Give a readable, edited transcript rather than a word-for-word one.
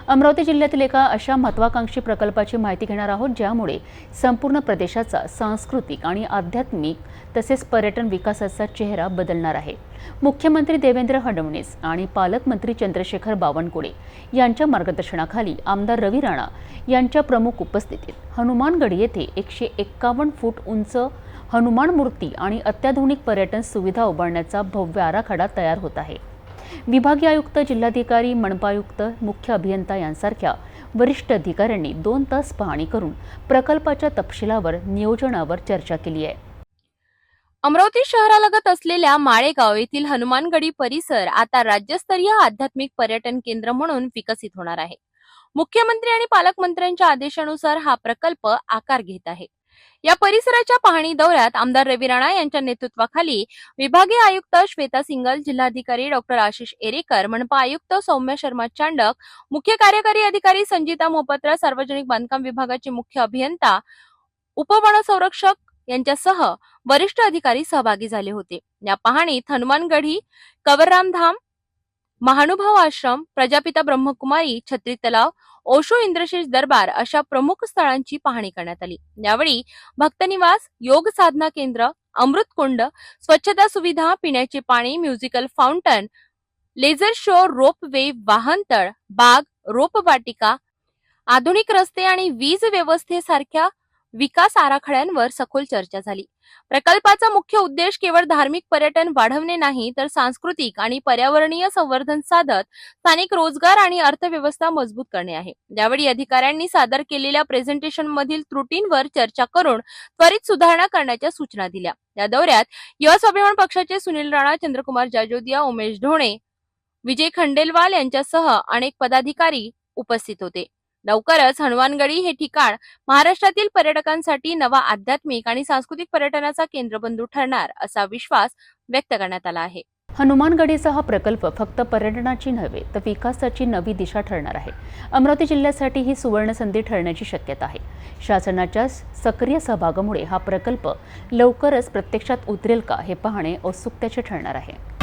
अमरावती जिल्ह्यातील एका अशा महत्त्वाकांक्षी प्रकल्पाची माहिती घेणार आहोत, ज्यामुळे संपूर्ण प्रदेशाचा सांस्कृतिक आणि आध्यात्मिक तसेच पर्यटन विकासाचा चेहरा बदलणार आहे। मुख्यमंत्री देवेंद्र फडणवीस आणि पालकमंत्री चंद्रशेखर बावनकुळे यांच्या मार्गदर्शनाखाली आमदार रवी राणा यांच्या प्रमुख उपस्थितीत हनुमानगढी येथे 151 फूट उंच हनुमान मूर्ती आणि अत्याधुनिक पर्यटन सुविधा उभारण्याचा भव्य आराखडा तयार होत आहे। विभागीय आयुक्त, जिल्हाधिकारी, मनपायुक्त, मुख्य अभियंता यांसारख्या वरिष्ठ अधिकाऱ्यांनी 2 तास पाहणी करून प्रकल्पाच्या तपशिलावर, नियोजनावर चर्चा केली आहे। अमरावती शहरालगत असलेल्या माळेगाव येथील हनुमानगढी परिसर आता राज्यस्तरीय आध्यात्मिक पर्यटन केंद्र म्हणून विकसित होणार आहे। मुख्यमंत्री आणि पालकमंत्र्यांच्या आदेशानुसार हा प्रकल्प आकार घेत आहे। या परिसराच्या पाहणी दौऱ्यात आमदार रवी राणा यांच्या नेतृत्वाखाली विभागीय आयुक्त श्वेता सिंगल, जिल्हाधिकारी डॉक्टर आशिष एरेकर, मनपा आयुक्त सौम्य शर्मा चांडक, मुख्य कार्यकारी अधिकारी संजीता मोहपत्रा, सार्वजनिक बांधकाम विभागाचे मुख्य अभियंता, उपवनसंरक्षक यांच्यासह वरिष्ठ अधिकारी सहभागी झाले होते। या पाहणीत हनुमानगढी, कवरराम धाम, महानुभाव आश्रम, प्रजापिता ब्रह्मकुमारी, छत्री तलाव, ओशो इंद्रशीष दरबार अशा प्रमुख स्थळांची पाहणी करण्यात आली। यावेळी भक्तनिवास, योग साधना केंद्र, अमृतकुंड, स्वच्छता सुविधा, पिण्याचे पाणी, म्युझिकल फाउंटन, लेझर शो, रोप वे, वाहनतळ, बाग, रोपवाटिका, आधुनिक रस्ते आणि वीज व्यवस्थेसारख्या विकास आराखड्यांवर सखोल चर्चा झाली। प्रकल्पाचा मुख्य उद्देश केवळ धार्मिक पर्यटन वाढवणे नाही, तर सांस्कृतिक आणि पर्यावरणीय संवर्धन साधत स्थानिक रोजगार आणि अर्थव्यवस्था मजबूत करणे आहे। यावेळी अधिकाऱ्यांनी सादर केलेल्या प्रेझेंटेशन मधील त्रुटींवर चर्चा करून त्वरित सुधारणा करण्याच्या सूचना दिल्या। या दौऱ्यात युवा स्वाभिमान पक्षाचे सुनील राणा, चंद्रकुमार जाजोदिया, उमेश ढोणे, विजय खंडेलवाल यांच्यासह अनेक पदाधिकारी उपस्थित होते। लवकरच हनुमानगढी हे ठिकाण महाराष्ट्रातील पर्यटकांसाठी नवा आध्यात्मिक आणि सांस्कृतिक पर्यटनाचा केंद्रबिंदू ठरणार असा विश्वास व्यक्त करण्यात आला आहे। हनुमानगढीचा हा प्रकल्प फक्त पर्यटनाची नव्हे, तर विकासाची नवी दिशा ठरणार आहे। अमरावती जिल्ह्यासाठी ही सुवर्ण संधी ठरण्याची शक्यता आहे। शासनाच्या सक्रिय सहभागामुळे हा प्रकल्प लवकरच प्रत्यक्षात उतरेल का, हे पाहणे औत्सुक्याचे ठरणार आहे।